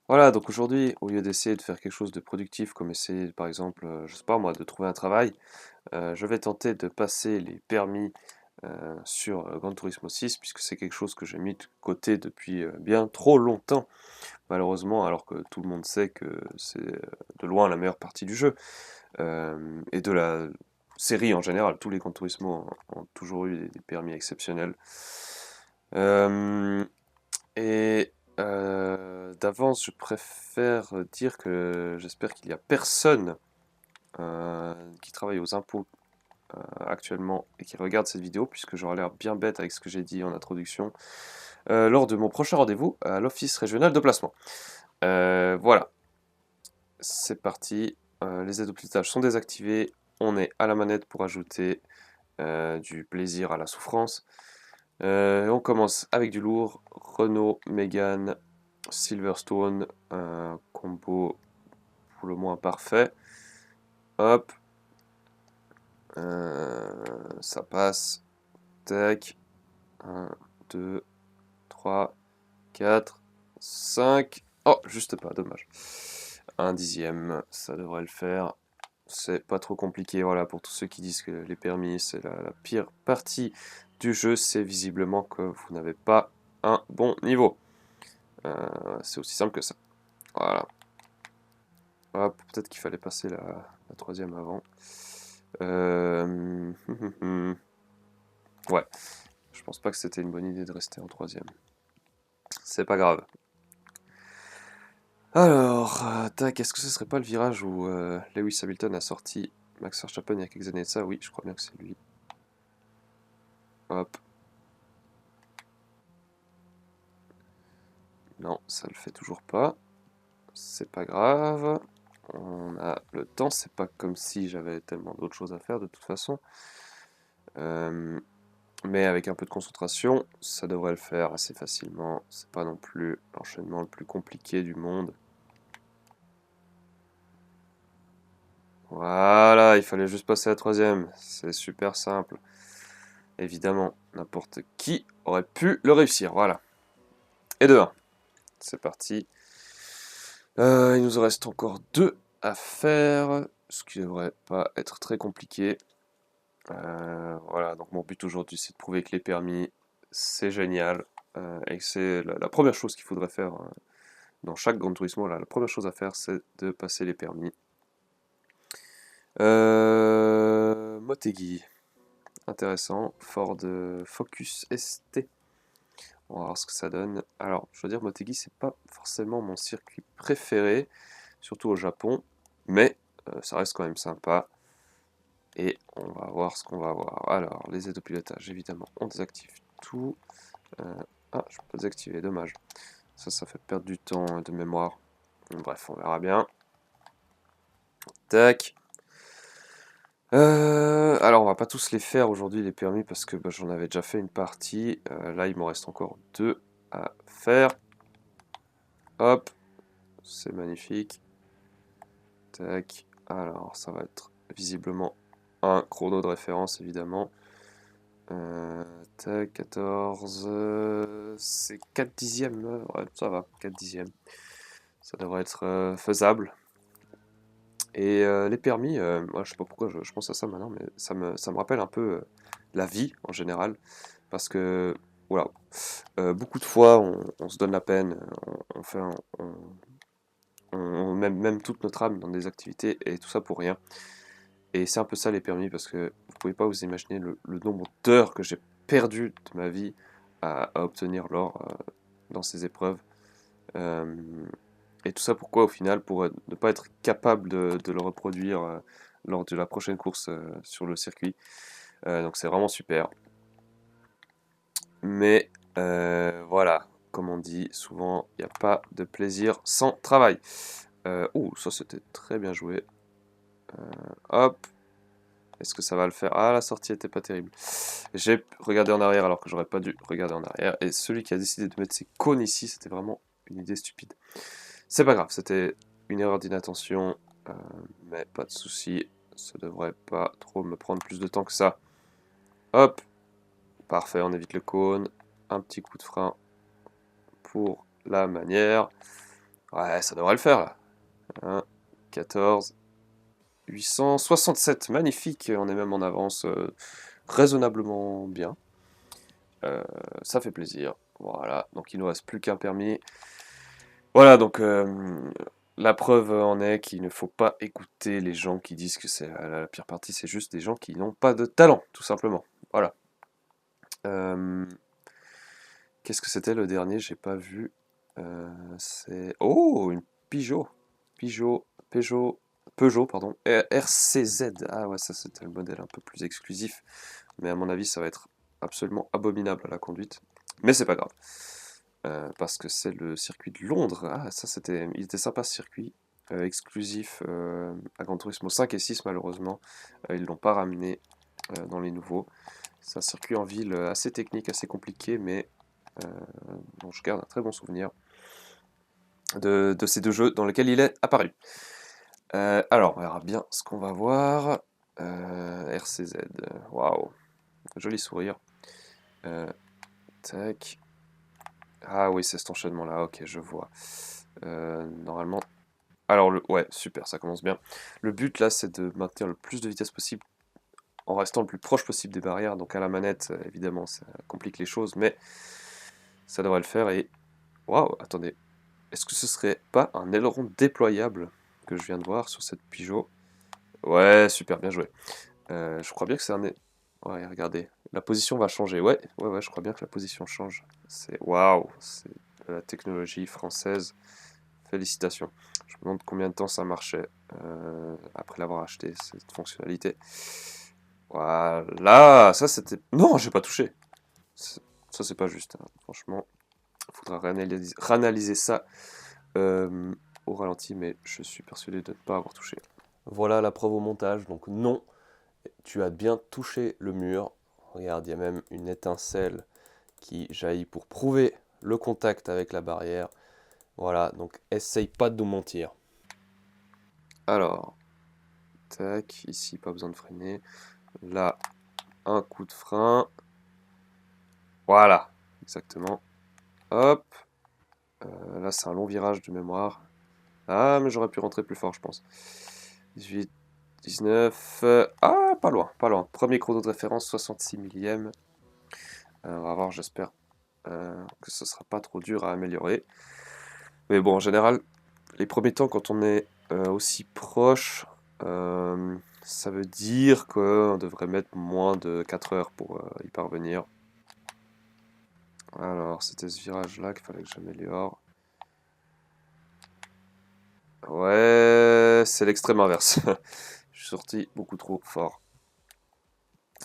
Voilà, donc aujourd'hui, au lieu d'essayer de faire quelque chose de productif, comme essayer par exemple, je sais pas moi, de trouver un travail, je vais tenter de passer les permis sur Gran Turismo 6, puisque c'est quelque chose que j'ai mis de côté depuis bien trop longtemps, malheureusement, alors que tout le monde sait que c'est de loin la meilleure partie du jeu, et de la série en général. Tous les Gran Turismo ont toujours eu des permis exceptionnels. Euh, D'avance, je préfère dire que j'espère qu'il n'y a personne qui travaille aux impôts actuellement et qui regarde cette vidéo, puisque j'aurais l'air bien bête avec ce que j'ai dit en introduction, lors de mon prochain rendez-vous à l'Office régional de placement. Voilà, c'est parti. Les aides au pilotage sont désactivées. On est à la manette pour ajouter du plaisir à la souffrance. On commence avec du lourd. Renault, Mégane, Silverstone, un combo pour le moins parfait. Hop, ça passe. Tac. 1, 2, 3, 4, 5. Oh, juste pas, dommage. Un dixième, ça devrait le faire. C'est pas trop compliqué, voilà, pour tous ceux qui disent que les permis, c'est la pire partie du jeu, c'est visiblement que vous n'avez pas un bon niveau. C'est aussi simple que ça. Voilà. Hop, peut-être qu'il fallait passer la troisième avant. Euh... Ouais, je pense pas que c'était une bonne idée de rester en troisième. C'est pas grave. Alors, tac, est-ce que ce serait pas le virage où Lewis Hamilton a sorti Max Verstappen il y a quelques années de ça? Oui, je crois bien que c'est lui. Hop. Non, ça le fait toujours pas. C'est pas grave. On a le temps, c'est pas comme si j'avais tellement d'autres choses à faire de toute façon. Euh, mais avec un peu de concentration, ça devrait le faire assez facilement. C'est pas non plus l'enchaînement le plus compliqué du monde. Voilà, il fallait juste passer à la troisième. C'est super simple. Évidemment, n'importe qui aurait pu le réussir. Voilà. Et de 1. C'est parti. Il nous en reste encore 2 à faire, ce qui devrait pas être très compliqué. Voilà, donc mon but aujourd'hui, c'est de prouver que les permis, c'est génial. Et que c'est la première chose qu'il faudrait faire dans chaque Gran Turismo. Là, la première chose à faire, c'est de passer les permis. Motegi, intéressant. Ford Focus ST. On va voir ce que ça donne. Alors, je veux dire, Motegi, c'est pas forcément mon circuit préféré, surtout au Japon, mais ça reste quand même sympa. Et on va voir ce qu'on va voir. Alors, les aides au pilotage, évidemment, on désactive tout. Ah, je peux pas désactiver, dommage. Ça fait perdre du temps de mémoire. Bref, on verra bien. Tac. Alors, on va pas tous les faire aujourd'hui, les permis, parce que bah, j'en avais déjà fait une partie. Là, il m'en reste encore 2 à faire. Hop, c'est magnifique. Tac. Alors, ça va être visiblement un chrono de référence, évidemment. Tac, 14. C'est 4 dixièmes. Ouais, ça va, 4 dixièmes. Ça devrait être faisable. Et les permis, moi, je sais pas pourquoi je pense à ça maintenant, mais ça me rappelle un peu la vie en général. Parce que, voilà, beaucoup de fois, on se donne la peine, on fait on met même toute notre âme dans des activités et tout ça pour rien. Et c'est un peu ça les permis, parce que vous pouvez pas vous imaginer le nombre d'heures que j'ai perdu de ma vie à obtenir l'or dans ces épreuves. Euh, et tout ça pourquoi au final? Pour ne pas être capable de le reproduire lors de la prochaine course sur le circuit. Donc c'est vraiment super. Mais voilà, comme on dit souvent, il n'y a pas de plaisir sans travail. Oh, ça c'était très bien joué. Hop, est-ce que ça va le faire? Ah, la sortie était pas terrible. J'ai regardé en arrière alors que j'aurais pas dû regarder en arrière. Et celui qui a décidé de mettre ses cônes ici, c'était vraiment une idée stupide. C'est pas grave, c'était une erreur d'inattention. euh, mais pas de souci. Ça devrait pas trop me prendre plus de temps que ça. Hop, parfait, on évite le cône. Un petit coup de frein pour la manière. Ouais, ça devrait le faire, là. 1, 14, 867, magnifique, on est même en avance raisonnablement bien. Ça fait plaisir. Voilà, donc il nous reste plus qu'un permis. Voilà, donc la preuve en est qu'il ne faut pas écouter les gens qui disent que c'est la pire partie, c'est juste des gens qui n'ont pas de talent, tout simplement. Voilà. Qu'est-ce que c'était le dernier? J'ai pas vu. C'est... Oh, une Peugeot. Peugeot, pardon. RCZ. Ah ouais, ça c'était le modèle un peu plus exclusif. Mais à mon avis, ça va être absolument abominable à la conduite. Mais c'est pas grave. Parce que c'est le circuit de Londres. Ah, ça c'était... Il était sympa ce circuit. Exclusif à Gran Turismo 5 et 6 malheureusement. Ils l'ont pas ramené dans les nouveaux. C'est un circuit en ville assez technique, assez compliqué, mais dont je garde un très bon souvenir de ces deux jeux dans lesquels il est apparu. Alors, on verra bien ce qu'on va voir. RCZ, waouh, joli sourire. Tac. Ah oui, c'est cet enchaînement-là, ok, je vois. Normalement... Alors, ouais, super, ça commence bien. Le but, là, c'est de maintenir le plus de vitesse possible en restant le plus proche possible des barrières. Donc à la manette, évidemment, ça complique les choses, mais ça devrait le faire. Et waouh, attendez, est-ce que ce serait pas un aileron déployable que je viens de voir sur cette Peugeot? Ouais, super, bien joué. Je crois bien que c'est un... Ouais, regardez, la position va changer. Ouais, je crois bien que la position change. C'est waouh, c'est de la technologie française. Félicitations. Je me demande combien de temps ça marchait après l'avoir acheté, cette fonctionnalité. Voilà, ça c'était... Non, j'ai pas touché. Ça c'est pas juste, hein. Franchement, il faudra réanalyser ça au ralenti, mais je suis persuadé de ne pas avoir touché. Voilà la preuve au montage, donc non, tu as bien touché le mur. Regarde, il y a même une étincelle qui jaillit pour prouver le contact avec la barrière. Voilà, donc essaye pas de nous mentir. Alors, tac, ici pas besoin de freiner. Là, un coup de frein. Voilà, exactement. Hop, là c'est un long virage de mémoire. Ah, mais j'aurais pu rentrer plus fort, je pense. 18, 19... ah, pas loin, pas loin. Premier chrono de référence, 66 millième. On va voir, j'espère que ce sera pas trop dur à améliorer. Mais bon, en général, les premiers temps, quand on est aussi proche, ça veut dire qu'on devrait mettre moins de 4 heures pour y parvenir. Alors, c'était ce virage-là qu'il fallait que j'améliore. Ouais, c'est l'extrême inverse. Je suis sorti beaucoup trop fort.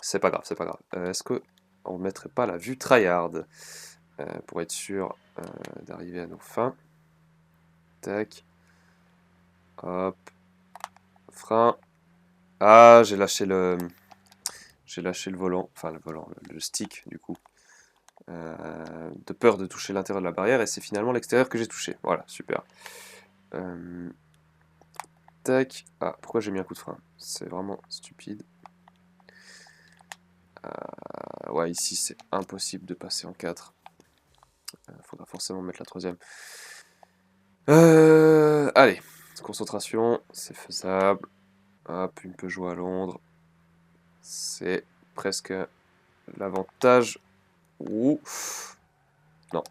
C'est pas grave, c'est pas grave. Est-ce que on mettrait pas la vue tryhard pour être sûr d'arriver à nos fins? Tac. Hop. Frein. Ah, j'ai lâché le volant, enfin le volant, le stick du coup, de peur de toucher l'intérieur de la barrière et c'est finalement l'extérieur que j'ai touché. Voilà, super. Tac. Ah, pourquoi j'ai mis un coup de frein? C'est vraiment stupide. Ouais, ici c'est impossible de passer en 4. Faudra forcément mettre la troisième. Allez, concentration, c'est faisable. Hop, une Peugeot à Londres. C'est presque l'avantage. Ouh. Non,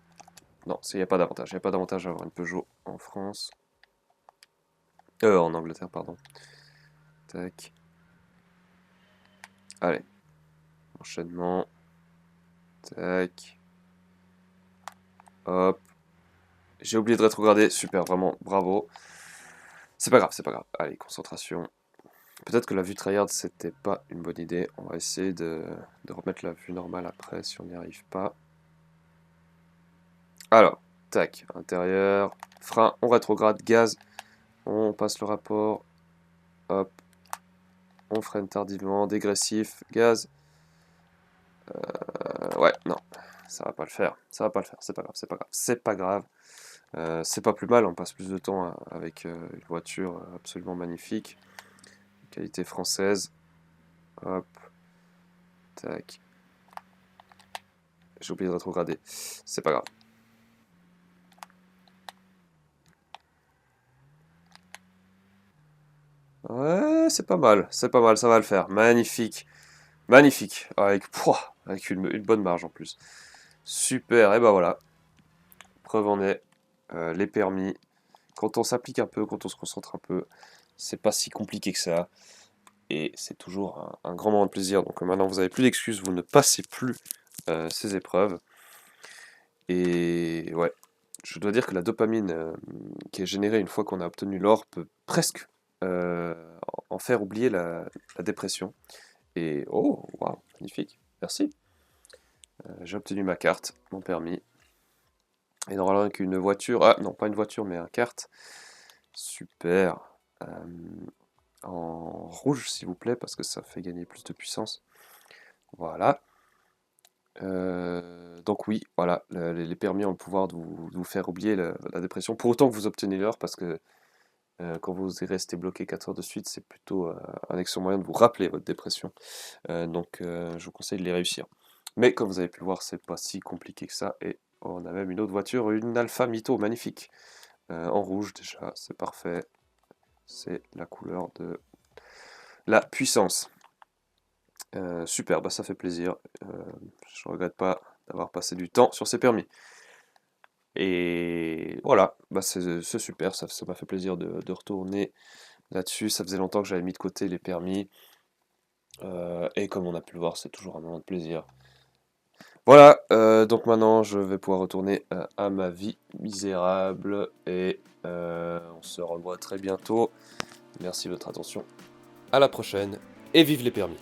non, il n'y a pas d'avantage. Il n'y a pas d'avantage à avoir une Peugeot en France. En Angleterre, pardon. Tac. Allez. Enchaînement. Tac. Hop. J'ai oublié de rétrograder. Super, vraiment, bravo. C'est pas grave, c'est pas grave. Allez, concentration. Peut-être que la vue tryhard, c'était pas une bonne idée. On va essayer de remettre la vue normale après si on n'y arrive pas. Alors, tac, intérieur, frein, on rétrograde, gaz, on passe le rapport, hop, on freine tardivement, dégressif, gaz. Ouais, non, ça va pas le faire, ça va pas le faire, c'est pas grave, c'est pas grave, c'est pas grave. C'est pas plus mal, on passe plus de temps avec une voiture absolument magnifique, qualité française, hop, tac. J'ai oublié de rétrograder, c'est pas grave. Ouais, c'est pas mal, ça va le faire. Magnifique, magnifique. Avec une bonne marge en plus. Super, et ben voilà. Preuve en est, les permis. Quand on s'applique un peu, quand on se concentre un peu, c'est pas si compliqué que ça. Et c'est toujours un grand moment de plaisir. Donc maintenant, vous avez plus d'excuses, vous ne passez plus ces épreuves. Et ouais, je dois dire que la dopamine qui est générée une fois qu'on a obtenu l'or peut presque euh, en faire oublier la dépression. Et oh, waouh, magnifique, merci. J'ai obtenu ma carte, mon permis. Et normalement avec une voiture, ah non pas une voiture mais un kart, super. En rouge s'il vous plaît parce que ça fait gagner plus de puissance. Voilà. Donc oui, voilà, les permis ont le pouvoir de vous faire oublier la dépression, pour autant que vous obtenez l'heure, parce que quand vous restez bloqué 4 heures de suite, c'est plutôt un excellent moyen de vous rappeler votre dépression. Donc je vous conseille de les réussir. Mais comme vous avez pu le voir, c'est pas si compliqué que ça, et on a même une autre voiture, une Alfa Mito, magnifique, en rouge déjà, c'est parfait, c'est la couleur de la puissance. Super, bah ça fait plaisir, je regrette pas d'avoir passé du temps sur ces permis. Et voilà, bah c'est super, ça m'a fait plaisir de retourner là-dessus. Ça faisait longtemps que j'avais mis de côté les permis. Et comme on a pu le voir, c'est toujours un moment de plaisir. Voilà, donc maintenant je vais pouvoir retourner à ma vie misérable. Et on se revoit très bientôt. Merci de votre attention. À la prochaine. Et vive les permis.